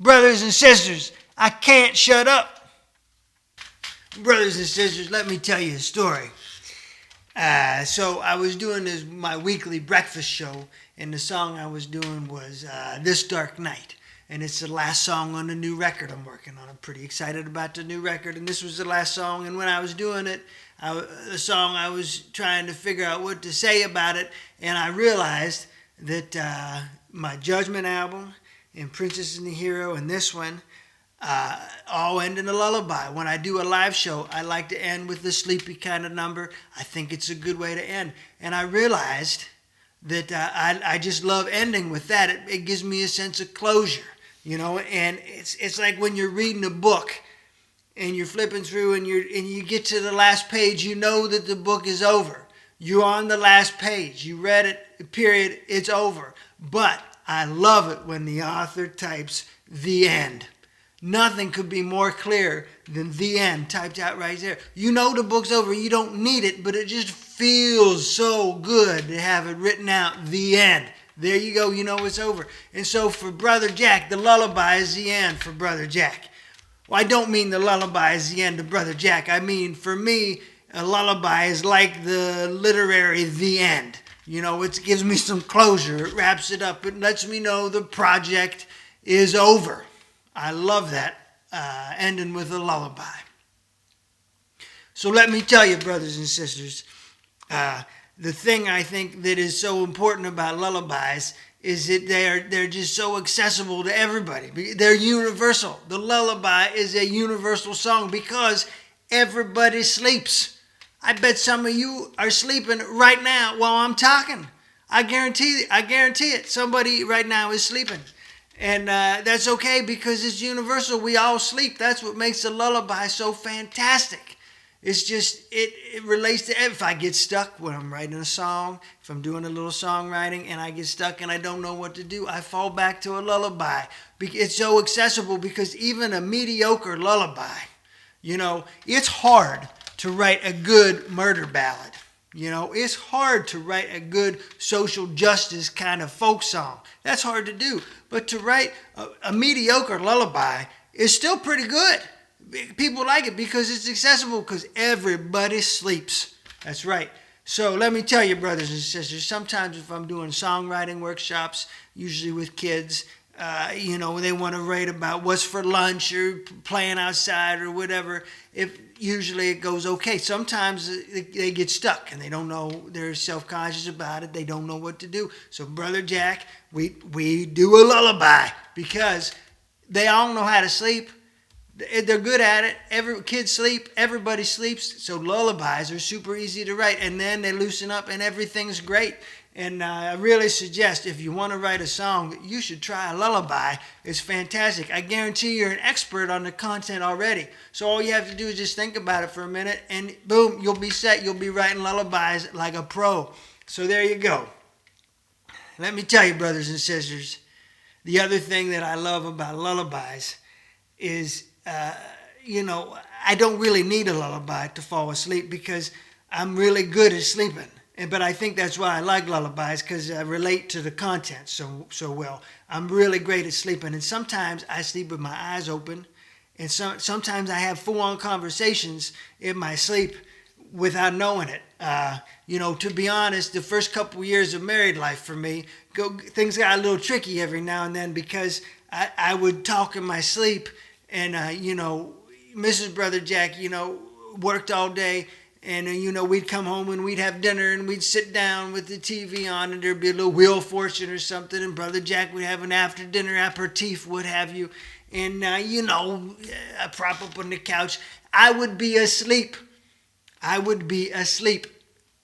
Brothers and sisters, I can't shut up. Brothers and sisters, let me tell you a story. So I was doing my weekly breakfast show, and the song I was doing was This Dark Night. And it's the last song on the new record I'm working on. I'm pretty excited about the new record, and this was the last song. And when I was doing it, the song, I was trying to figure out what to say about it, and I realized that my Judgment album and Princess and the Hero and this one all end in a lullaby. When I do a live show, I like to end with the sleepy kind of number. I think it's a good way to end. And I realized that I just love ending with that. It gives me a sense of closure, you know. And it's like when you're reading a book and you're flipping through and you get to the last page, you know that the book is over. You're on the last page. You read it, period, it's over. But I love it when the author types the end. Nothing could be more clear than the end typed out right there. You know the book's over. You don't need it, but it just feels so good to have it written out, the end. There you go. You know it's over. And so for Brother Jack, the lullaby is the end for Brother Jack. Well, I don't mean the lullaby is the end of Brother Jack. I mean, for me, a lullaby is like the literary the end. You know, it gives me some closure. It wraps it up. It lets me know the project is over. I love that, ending with a lullaby. So let me tell you, brothers and sisters, the thing I think that is so important about lullabies is that they're just so accessible to everybody. They're universal. The lullaby is a universal song because everybody sleeps. I bet some of you are sleeping right now while I'm talking. I guarantee it. Somebody right now is sleeping. And that's okay because it's universal. We all sleep. That's what makes the lullaby so fantastic. It's just, it relates to, if I get stuck when I'm writing a song, if I'm doing a little songwriting and I get stuck and I don't know what to do, I fall back to a lullaby. It's so accessible because even a mediocre lullaby, you know, it's hard to write a good murder ballad. You know, it's hard to write a good social justice kind of folk song. That's hard to do. But to write a mediocre lullaby is still pretty good. People like it because it's accessible because everybody sleeps. That's right. So let me tell you, brothers and sisters, sometimes if I'm doing songwriting workshops, usually with kids, you know, they want to write about what's for lunch or playing outside or whatever. Usually it goes okay. Sometimes they get stuck and they don't know, they're self-conscious about it. They don't know what to do. So Brother Jack, we do a lullaby because they all know how to sleep. They're good at it. Every kid sleep. Everybody sleeps. So lullabies are super easy to write. And then they loosen up and everything's great. And I really suggest if you want to write a song, you should try a lullaby. It's fantastic. I guarantee you're an expert on the content already. So all you have to do is just think about it for a minute and boom, you'll be set. You'll be writing lullabies like a pro. So there you go. Let me tell you, brothers and sisters, the other thing that I love about lullabies is, you know, I don't really need a lullaby to fall asleep because I'm really good at sleeping. But I think that's why I like lullabies because I relate to the content so well. I'm really great at sleeping, and sometimes I sleep with my eyes open, and sometimes I have full-on conversations in my sleep without knowing it. You know, to be honest, the first couple years of married life for me, things got a little tricky every now and then because I would talk in my sleep, and you know, Mrs. Brother Jack, you know, worked all day. And, you know, we'd come home and we'd have dinner and we'd sit down with the TV on and there'd be a little Wheel of Fortune or something. And Brother Jack would have an after dinner aperitif, what have you. And, you know, I prop up on the couch. I would be asleep.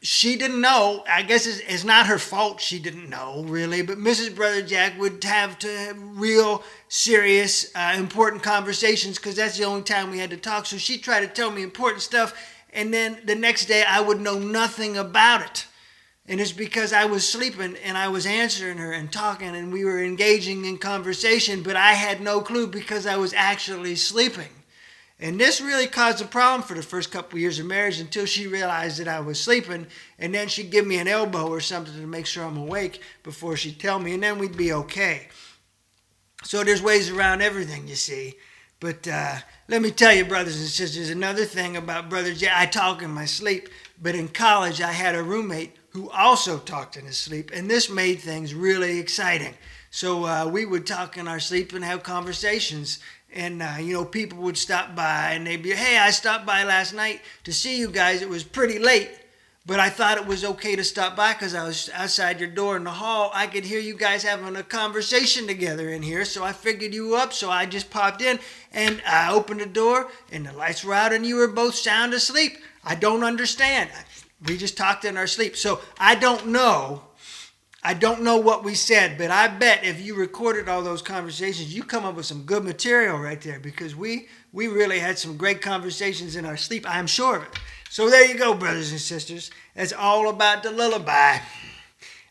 She didn't know. I guess it's not her fault she didn't know, really. But Mrs. Brother Jack would have to have real serious, important conversations because that's the only time we had to talk. So she'd try to tell me important stuff. And then the next day I would know nothing about it. And it's because I was sleeping and I was answering her and talking and we were engaging in conversation, but I had no clue because I was actually sleeping. And this really caused a problem for the first couple of years of marriage until she realized that I was sleeping. And then she'd give me an elbow or something to make sure I'm awake before she'd tell me, and then we'd be okay. So there's ways around everything, you see. But let me tell you, brothers and sisters, another thing about Brother Jay. I talk in my sleep, but in college I had a roommate who also talked in his sleep, and this made things really exciting. So we would talk in our sleep and have conversations. And, people would stop by and they'd be, hey, I stopped by last night to see you guys. It was pretty late, but I thought it was okay to stop by because I was outside your door in the hall. I could hear you guys having a conversation together in here, so I figured you up. So I just popped in and I opened the door and the lights were out and you were both sound asleep. I don't understand. We just talked in our sleep. So I don't know what we said, but I bet if you recorded all those conversations, you come up with some good material right there, because we really had some great conversations in our sleep. I'm sure of it. So there you go, brothers and sisters. That's all about the lullaby.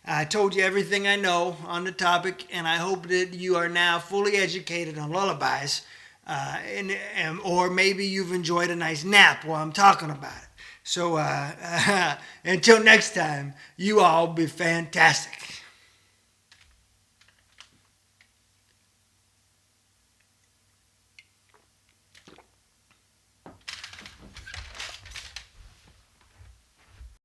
I told you everything I know on the topic, and I hope that you are now fully educated on lullabies, or maybe you've enjoyed a nice nap while I'm talking about it. So until next time, you all be fantastic.